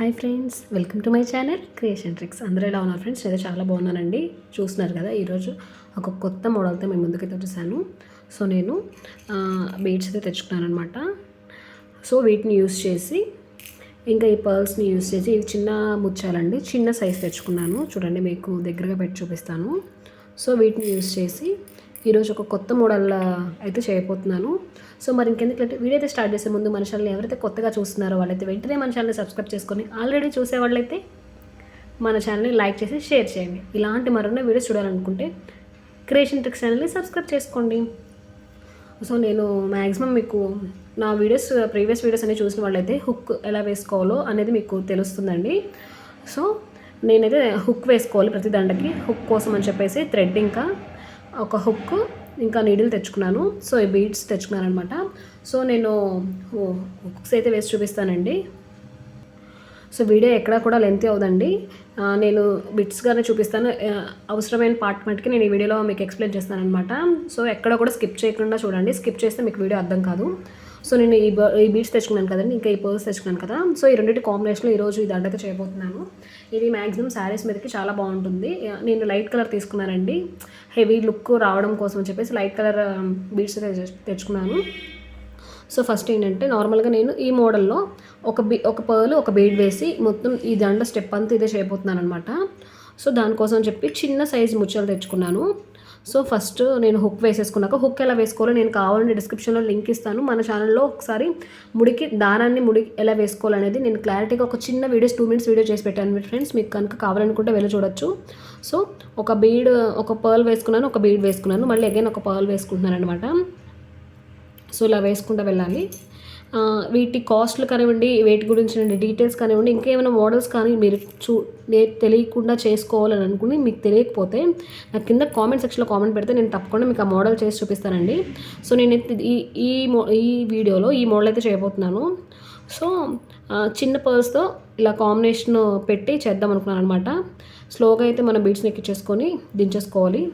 Hi friends, welcome to my channel creation tricks. అందరూ ఎలా ఉన్నారు ఫ్రెండ్స్? నేను చాలా బాగున్నానండి. చూస్తున్నారు కదా, ఈరోజు ఒక కొత్త మోడల్తో మేము ముందుకైతే వచ్చేసాను. సో నేను బీడ్స్ అయితే తెచ్చుకున్నాను అనమాట. సో వీటిని యూస్ చేసి, ఇంకా ఈ పర్ల్స్ని యూస్ చేసి, ఇవి చిన్న ముత్యాలండి, చిన్న సైజ్ తెచ్చుకున్నాను. చూడండి, మీకు దగ్గరగా పెట్టి చూపిస్తాను. సో వీటిని యూస్ చేసి ఈరోజు ఒక కొత్త మోడల్ అయితే చేయబోతున్నాను. సో మరి ఇంకెందుకంటే వీడియో అయితే స్టార్ట్ చేసే ముందు మన ఛానల్ని ఎవరైతే కొత్తగా చూస్తున్నారో వాళ్ళైతే వెంటనే మన ఛానల్ని సబ్స్క్రైబ్ చేసుకొని, ఆల్రెడీ చూసే వాళ్ళైతే మన ఛానల్ని లైక్ చేసి షేర్ చేయండి. ఇలాంటి మరొన్న వీడియోస్ చూడాలనుకుంటే క్రియేషన్ ట్రిక్స్ ఛానల్ని సబ్స్క్రైబ్ చేసుకోండి. సో నేను మ్యాక్సిమం మీకు నా ప్రీవియస్ వీడియోస్ అనేవి చూసిన వాళ్ళైతే హుక్ ఎలా వేసుకోవాలో అనేది మీకు తెలుస్తుందండి. సో నేనైతే హుక్ వేసుకోవాలి ప్రతి దండకి. హుక్ కోసం అని చెప్పేసి థ్రెడ్, ఇంకా ఒక హుక్, ఇంకా నీడిల్ తెచ్చుకున్నాను. సో ఈ బీడ్స్ తెచ్చుకున్నాను అనమాట. సో నేను హుక్స్ అయితే వేసి చూపిస్తానండి. సో వీడియో ఎక్కడ కూడా లెంత్ అవుదండి. నేను బిట్స్గానే చూపిస్తాను. అవసరమైన పార్ట్ మట్టుకి నేను ఈ వీడియోలో మీకు ఎక్స్ప్లెయిన్ చేస్తాను అనమాట. సో ఎక్కడ కూడా స్కిప్ చేయకుండా చూడండి. స్కిప్ చేస్తే మీకు వీడియో అర్థం కాదు. సో నేను ఈ బీడ్స్ తెచ్చుకున్నాను కదండి, ఇంకా ఈ పర్ల్స్ తెచ్చుకున్నాను కదా. సో ఈ రెండింటి కాంబినేషన్లో ఈరోజు ఈ దండతో చేయబోతున్నాను. ఇది మ్యాక్సిమం శారీస్ మీదకి చాలా బాగుంటుంది. నేను లైట్ కలర్ తీసుకున్నానండి, హెవీ లుక్ రావడం కోసం అని చెప్పేసి లైట్ కలర్ బీడ్స్ తెచ్చుకున్నాను. సో ఫస్ట్ ఏంటంటే, నార్మల్గా నేను ఈ మోడల్లో ఒక పర్ల్, ఒక బీడ్ వేసి మొత్తం ఈ దండ స్టెప్ అంతా ఇదే చేయబోతున్నాను అనమాట. సో దానికోసం చెప్పి చిన్న సైజు ముత్యాలు తెచ్చుకున్నాను. సో ఫస్ట్ నేను హుక్ వేసేసుకున్నాక, హుక్ ఎలా వేసుకోవాలో నేను కావాలంటే డిస్క్రిప్షన్లో లింక్ ఇస్తాను. మన ఛానల్లో ఒకసారి దారాన్ని ఎలా వేసుకోవాలనేది నేను క్లారిటీగా ఒక చిన్న వీడియోస్ 2 minutes వీడియో చేసి పెట్టాను ఫ్రెండ్స్. మీకు కనుక కావాలనుకుంటే వెళ్ళి చూడొచ్చు. సో ఒక పర్ల్ వేసుకున్నాను, ఒక బీడ్ వేసుకున్నాను, మళ్ళీ అగైన్ ఒక పర్ల్ వేసుకుంటున్నాను అనమాట. సో ఇలా వేసుకుంటూ వెళ్ళాలి. వీటి కాస్ట్లు కానివ్వండి, వేటి గురించి డీటెయిల్స్ కానివ్వండి, ఇంకేమైనా మోడల్స్ కానీ మీరు తెలియకుండా చేసుకోవాలని అనుకుని మీకు తెలియకపోతే నాకు కింద కామెంట్ సెక్షన్లో కామెంట్ పెడితే నేను తప్పకుండా మీకు ఆ మోడల్ చేసి చూపిస్తానండి. సో నేను ఈ వీడియోలో ఈ మోడల్ అయితే చేయబోతున్నాను. సో చిన్న పర్ల్స్తో ఇలా కాంబినేషన్ పెట్టి చేద్దాం అనుకున్నాను అనమాట. స్లోగా అయితే మన బీడ్స్ని ఎక్కించేసుకొని దించేసుకోవాలి.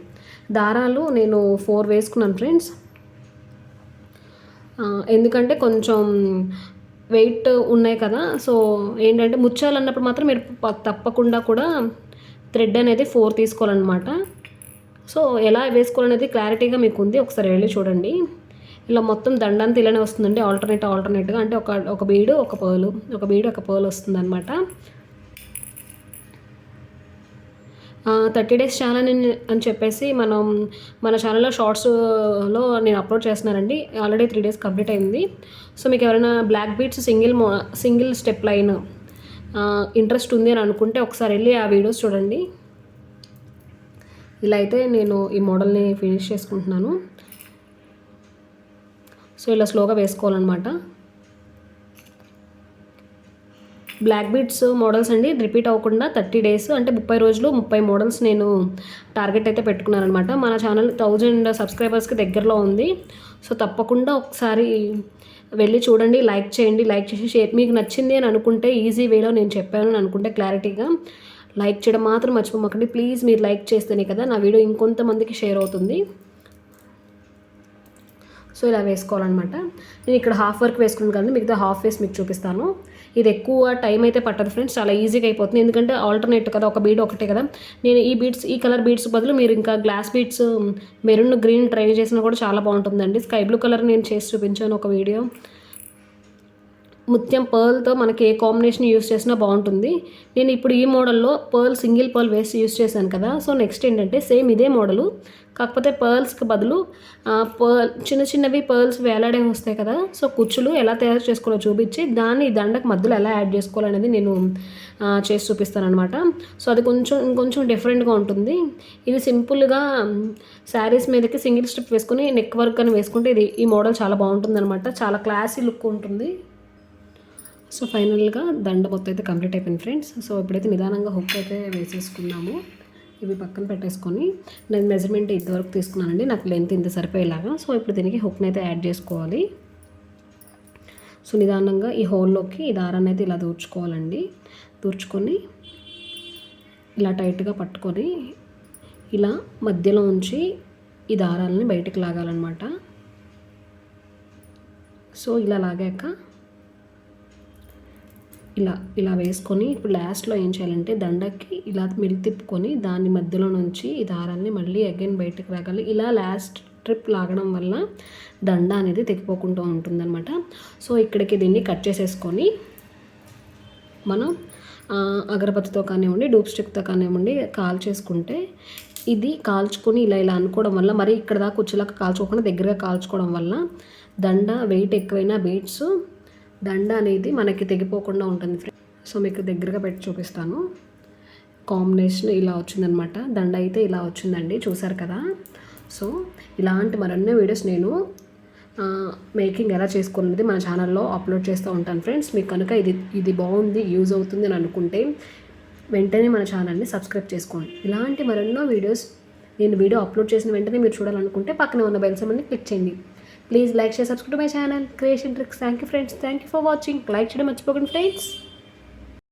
దారాలు నేను 4 వేసుకున్నాను ఫ్రెండ్స్. ఎందుకంటే కొంచెం వెయిట్ ఉన్నాయి కదా. సో ఏంటంటే ముత్యాలు అన్నప్పుడు మాత్రం మీరు తప్పకుండా కూడా థ్రెడ్ అనేది 4 తీసుకోవాలన్నమాట. సో ఎలా వేసుకోవాలనేది క్లారిటీగా మీకు ఉంది, ఒకసారి వెళ్ళి చూడండి. ఇలా మొత్తం దండంతా ఇలానే వస్తుందండి, ఆల్టర్నేట్గా. అంటే ఒక బీడు ఒక పర్ల్ వస్తుంది అనమాట. 30 days ఛానల్ అని చెప్పేసి మన ఛానల్లో షార్ట్స్లో నేను అప్లోడ్ చేస్తున్నానండి. ఆల్రెడీ 3 days కంప్లీట్ అయింది. సో మీకు ఎవరైనా black beads single step line interest ఉంది అని అనుకుంటే ఒకసారి వెళ్ళి ఆ వీడియోస్ చూడండి. ఇలా అయితే నేను ఈ మోడల్ని ఫినిష్ చేసుకుంటున్నాను. సో ఇలా స్లోగా వేసుకోవాలన్నమాట. బ్లాక్ బీడ్స్ మోడల్స్ అండి, రిపీట్ అవ్వకుండా 30 days అంటే 30 రోజులు 30 మోడల్స్ నేను టార్గెట్ అయితే పెట్టుకున్నాను అనమాట. మన ఛానల్ 1000 సబ్స్క్రైబర్స్కి దగ్గరలో ఉంది. సో తప్పకుండా ఒకసారి వెళ్ళి చూడండి, లైక్ చేయండి. లైక్ చేసి షేర్, మీకు నచ్చింది అని అనుకుంటే, ఈజీ వేలో నేను చెప్పాను అని అనుకుంటే క్లారిటీగా లైక్ చేయడం మాత్రం మర్చిపోమాకండి ప్లీజ్. మీరు లైక్ చేస్తేనే కదా నా వీడియో ఇంకొంతమందికి షేర్ అవుతుంది. సో ఇలా వేసుకోవాలన్నమాట. నేను ఇక్కడ హాఫ్ వర్క్ వేసుకున్నాను కానీ మిగతా హాఫ్ వేసి మీకు చూపిస్తాను. ఇది ఎక్కువ టైం అయితే పట్టదు ఫ్రెండ్స్, చాలా ఈజీగా అయిపోతుంది. ఎందుకంటే ఆల్టర్నేట్ కదా, ఒక బీడ్ ఒకటే కదా. నేను ఈ కలర్ బీడ్స్ బదులు మీరు ఇంకా glass beads maroon green try చేసినా కూడా చాలా బాగుంటుందండి. స్కై బ్లూ కలర్ నేను చేసి చూపించాను ఒక వీడియో. ముత్యం పర్ల్తో మనకి ఏ కాంబినేషన్ యూస్ చేసినా బాగుంటుంది. నేను ఇప్పుడు ఈ మోడల్లో సింగిల్ పర్ల్ వేసి యూస్ చేశాను కదా. సో నెక్స్ట్ ఏంటంటే సేమ్ ఇదే మోడలు, కాకపోతే పర్ల్స్కి బదులు చిన్నవి పర్ల్స్ వేలాడే వస్తాయి కదా. సో కుచ్చులు ఎలా తయారు చేసుకోవాలో చూపించి దాన్ని దండకు మధ్యలో ఎలా యాడ్ చేసుకోవాలనేది నేను చేసి చూపిస్తాను అనమాట. సో అది ఇంకొంచెం డిఫరెంట్గా ఉంటుంది. ఇది సింపుల్గా శారీస్ మీదకి సింగిల్ స్టెప్ వేసుకొని నెక్ వర్క్ అని వేసుకుంటే ఈ మోడల్ చాలా బాగుంటుంది అనమాట. చాలా క్లాసీ లుక్ ఉంటుంది. సో ఫైనల్గా దండ మొత్తం అయితే కంప్లీట్ అయిపోయింది ఫ్రెండ్స్. సో ఇప్పుడైతే నిదానంగా హుక్ అయితే వేసేసుకున్నాము. ఇవి పక్కన పెట్టేసుకొని నేను మెజర్మెంట్ ఇంతవరకు తీసుకున్నానండి, నాకు లెంత్ ఇంత సరిపోయేలాగా. సో ఇప్పుడు దీనికి హుక్ని అయితే యాడ్ చేసుకోవాలి. సో నిదానంగా ఈ హోల్లోకి ఈ దారాన్ని అయితే ఇలా దూర్చుకొని ఇలా టైట్గా పట్టుకొని ఇలా మధ్యలో ఉంచి ఈ దారాలని బయటికి లాగాలన్నమాట. సో ఇలా లాగాక ఇలా ఇలా వేసుకొని ఇప్పుడు లాస్ట్లో ఏం చేయాలంటే దండకి ఇలా తిప్పుకొని దాని మధ్యలో నుంచి ఈ దారాన్ని మళ్ళీ అగైన్ బయటకు రాగాలి. ఇలా లాస్ట్ ట్రిప్ లాగడం వల్ల దండ అనేది తెగిపోకుండా ఉంటుందన్నమాట. సో ఇక్కడికి దీన్ని కట్ చేసేసుకొని మనం అగరబత్తితో కానివ్వండి, డూప్ స్టిక్తో కానివ్వండి కాల్చేసుకుంటే, ఇది కాల్చుకొని ఇలా ఇలా అనుకోవడం వల్ల మరి ఇక్కడ దాకా వచ్చేలాగా కాల్చుకోకుండా దగ్గరగా కాల్చుకోవడం వల్ల దండ వెయిట్ ఎక్కువైనా బీడ్స్ దండ అనేది మనకి తెగిపోకుండా ఉంటుంది ఫ్రెండ్స్. సో మీకు దగ్గరగా పెట్టి చూపిస్తాను. కాంబినేషన్ ఇలా వచ్చిందనమాట. దండ అయితే ఇలా వచ్చిందండి, చూసారు కదా. సో ఇలాంటి మరెన్నో వీడియోస్ నేను మేకింగ్ ఎలా చేసుకున్నది మన ఛానల్లో అప్లోడ్ చేస్తూ ఉంటాను ఫ్రెండ్స్. మీకు కనుక ఇది బాగుంది, యూజ్ అవుతుంది అని అనుకుంటే వెంటనే మన ఛానల్ని సబ్స్క్రైబ్ చేసుకోండి. ఇలాంటి మరెన్నో వీడియోస్ నేను వీడియో అప్లోడ్ చేసిన వెంటనే మీరు చూడాలనుకుంటే పక్కనే ఉన్న బెల్ సింబల్ని క్లిక్ చేయండి. Please like share subscribe my channel creation tricks. Thank you friends, thank you for watching. Like చేయడం మర్చిపోకండి ఫ్రెండ్స్.